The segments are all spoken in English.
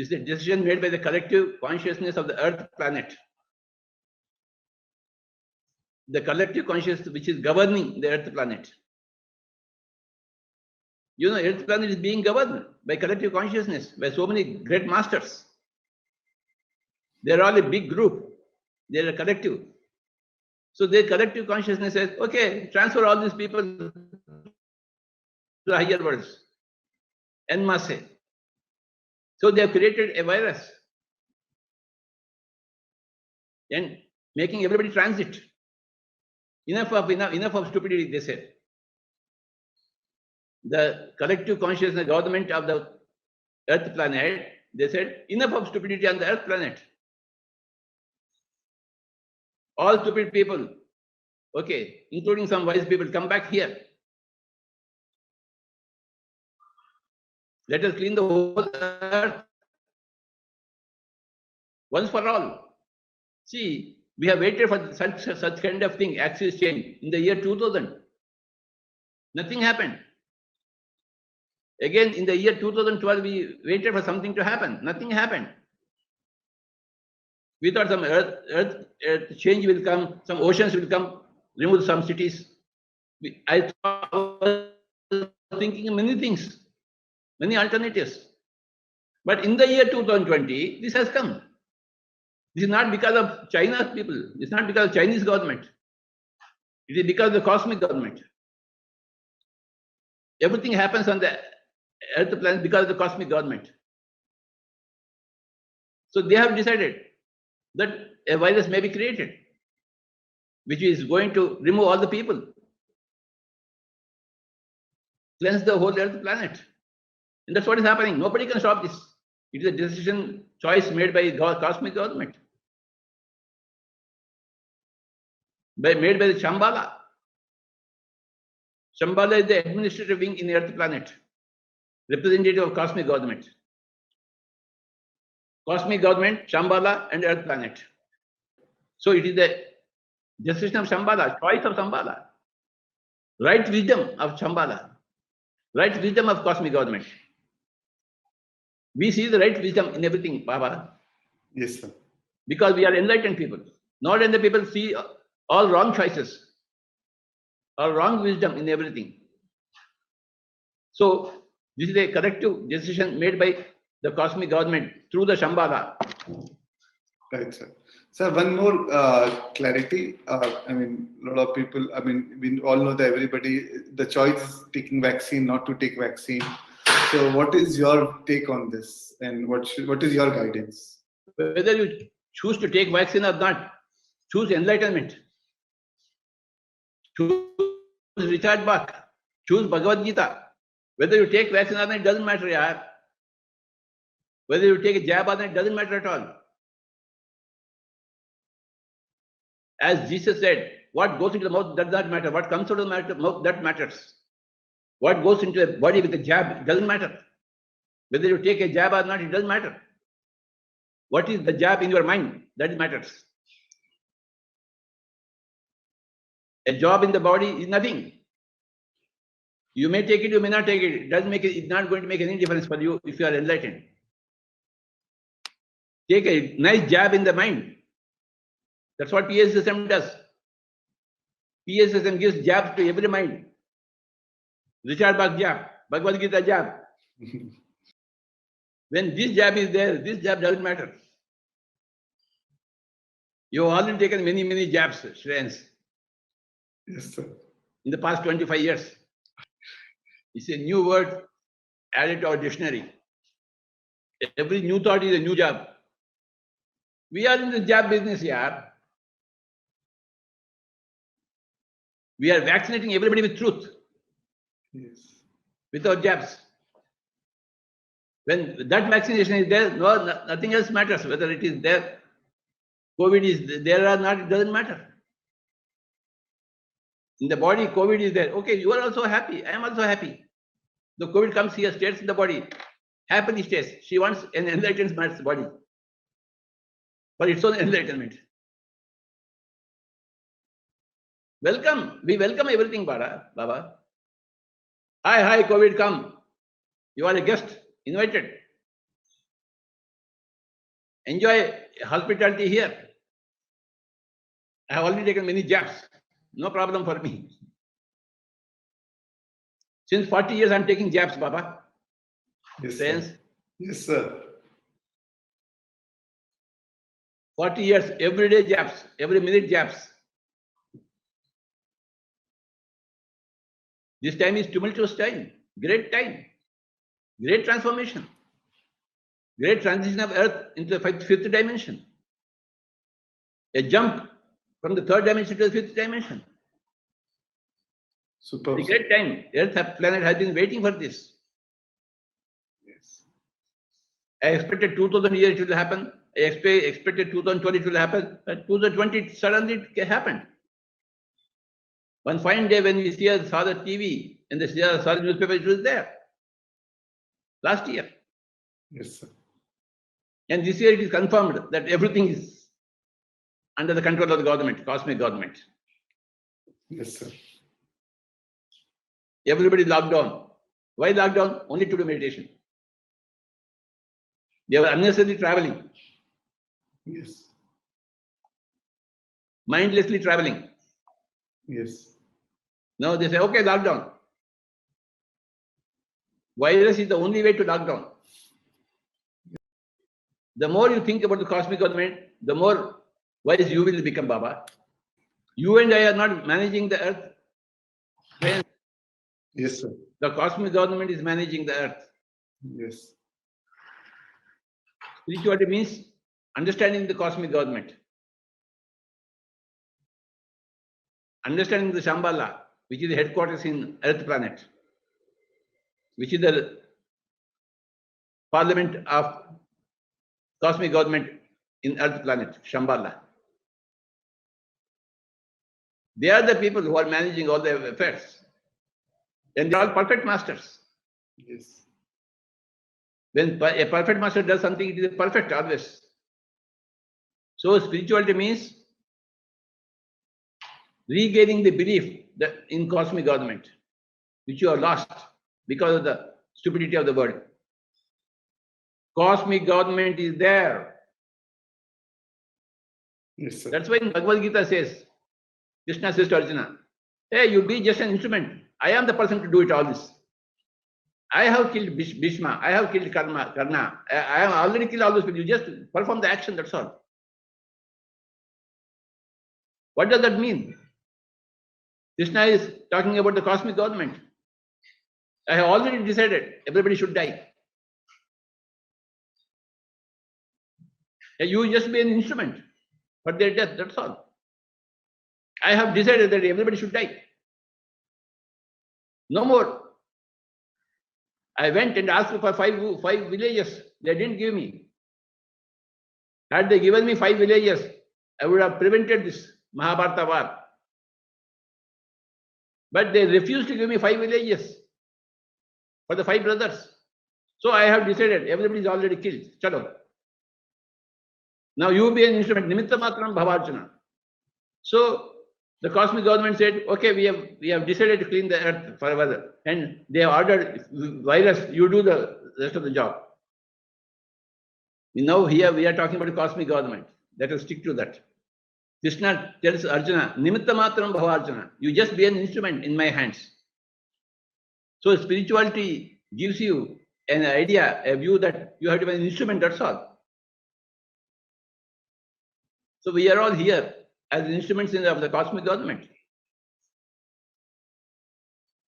This is a decision made by the collective consciousness of the Earth planet. The collective consciousness which is governing the Earth planet. You know, Earth planet is being governed by collective consciousness, by so many great masters. They're all a big group. They're a collective. So their collective consciousness says, okay, transfer all these people to the higher worlds. En masse. So they have created a virus and making everybody transit. Enough of stupidity, they said. The collective consciousness government of the Earth planet, they said, enough of stupidity on the Earth planet. All stupid people, okay, including some wise people, come back here. Let us clean the whole earth once for all. See, we have waited for such kind of thing, axis change, in the year 2000. Nothing happened. Again, in the year 2012, we waited for something to happen. Nothing happened. We thought some earth change will come, some oceans will come, remove some cities. I was thinking many things, many alternatives. But in the year 2020, this has come. This is not because of China's people. It's not because of Chinese government. It is because of the cosmic government. Everything happens on the Earth planet because of the cosmic government. So they have decided that a virus may be created, which is going to remove all the people, cleanse the whole Earth planet. And that's what is happening. Nobody can stop this. It is a decision, choice made by cosmic government. Made by the Shambhala. Shambhala is the administrative wing in the Earth planet, representative of cosmic government. Cosmic government, Shambhala, and Earth planet. So it is the decision of Shambhala, choice of Shambhala, right wisdom of Shambhala, right wisdom of cosmic government. We see the right wisdom in everything, Baba. Yes, sir. Because we are enlightened people. Not enlightened people see all wrong choices, all wrong wisdom in everything. So this is a collective decision made by the cosmic government through the Shambhala. Right, sir. Sir, one more clarity. I mean, a lot of people, I mean, we all know that everybody, the choice is taking vaccine, not to take vaccine. So what is your take on this? And what is your guidance? Whether you choose to take vaccine or not, choose enlightenment. Choose Richard Bach. Choose Bhagavad Gita. Whether you take vaccine or not, it doesn't matter, yaar. Whether you take a jab or not, it doesn't matter at all. As Jesus said, what goes into the mouth does not matter. What comes out of the mouth, that matters. What goes into the body with a jab, it doesn't matter. Whether you take a jab or not, it doesn't matter. What is the jab in your mind? That matters. A job in the body is nothing. You may take it, you may not take it. It doesn't make it, it's not going to make any difference for you if you are enlightened. Take a nice jab in the mind. That's what PSSM does. PSSM gives jabs to every mind. Richard Bach jab, Bhagavad Gita jab. When this jab is there, this jab doesn't matter. You have already taken many jabs, Shreyans. Yes, sir. In the past 25 years. It's a new word added to our dictionary. Every new thought is a new jab. We are in the jab business here. We are vaccinating everybody with truth. Yes. Without jabs. When that vaccination is there, nothing else matters. Whether it is there, COVID is there or not, it doesn't matter. In the body, COVID is there. Okay, you are also happy. I am also happy. The COVID comes here, stays in the body. Happily stays. She wants an enlightened body. For its own enlightenment. Welcome. We welcome everything, Baba. Hi, COVID, come. You are a guest, invited. enjoy hospitality here. I have already taken many jabs. No problem for me. Since 40 years, I'm taking jabs, Baba. Yes, Friends, sir. Yes, sir. 40 years, every day jabs, every minute jabs. This time is tumultuous time, great transformation, great transition of Earth into the fifth dimension. A jump from the third dimension to the fifth dimension. Super. A great time. Earth planet has been waiting for this. Yes. I expected 2000 years it will happen. I expected 2020 it will happen. But 2020 suddenly it happened. One fine day when we saw the TV and saw the newspaper, it was there. Last year. Yes, sir. And this year it is confirmed that everything is under the control of the government, cosmic government. Yes, sir. Everybody locked down. Why locked down? Only to do meditation. They were unnecessarily traveling. Yes. Mindlessly traveling. Yes. Now they say, okay, lockdown. Virus is the only way to lock down. The more you think about the cosmic government, the more wise you will become, Baba. You and I are not managing the earth. Friends, Yes, sir. the cosmic government is managing the earth. Yes. Spirituality means understanding the cosmic government. Understanding the Shambhala, which is the headquarters in Earth planet, which is the parliament of cosmic government in Earth planet, Shambhala. They are the people who are managing all the affairs. And they are all perfect masters. Yes. When a perfect master does something, it is perfect always. So spirituality means regaining the belief that in cosmic government, which you have lost because of the stupidity of the world. Cosmic government is there. Yes, sir. That's why in Bhagavad Gita says, Krishna says to Arjuna, hey, you be just an instrument. I am the person to do it all this. I have killed Bhishma. I have killed Karna. I have already killed all those people. You just perform the action, that's all. What does that mean? Krishna is talking about the cosmic government. I have already decided everybody should die. You just be an instrument for their death, that's all. I have decided that everybody should die. No more. I went and asked for five villages. They didn't give me. Had they given me 5 villages, I would have prevented this Mahabharata war. But they refused to give me 5 villages for the 5 brothers. So I have decided everybody is already killed. Chalo. Now you be an instrument. Nimitta matram bhavarjuna. So the cosmic government said, okay, we have decided to clean the earth forever. And they have ordered virus, you do the rest of the job. Now here we are talking about the cosmic government. Let us stick to that. Krishna tells Arjuna, Nimitta matram bhavarjuna. You just be an instrument in my hands. So spirituality gives you an idea, a view that you have to be an instrument, that's all. So we are all here as instruments of the cosmic government.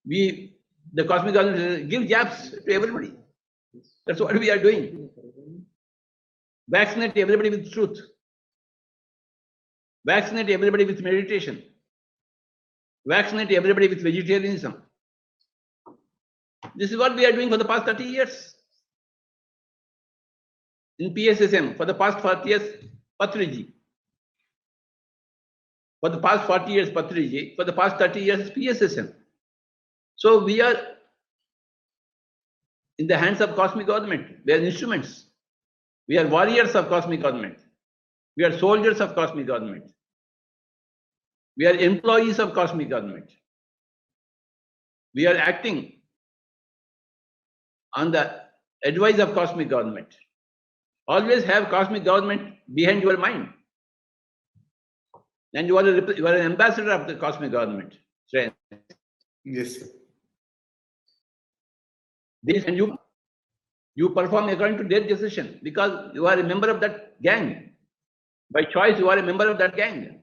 The cosmic government give jabs to everybody. That's what we are doing. Vaccinate everybody with truth. Vaccinate everybody with meditation. Vaccinate everybody with vegetarianism. This is what we are doing for the past 30 years. In PSSM, for the past 40 years, Patriji. For the past 40 years, Patriji. For the past 30 years, PSSM. So we are in the hands of cosmic government. We are instruments. We are warriors of cosmic government. We are soldiers of cosmic government. We are employees of cosmic government. We are acting on the advice of cosmic government. Always have cosmic government behind your mind. And you are an ambassador of the cosmic government. Strength. Yes, sir. This, and you perform according to their decision because you are a member of that gang. By choice, you are a member of that gang.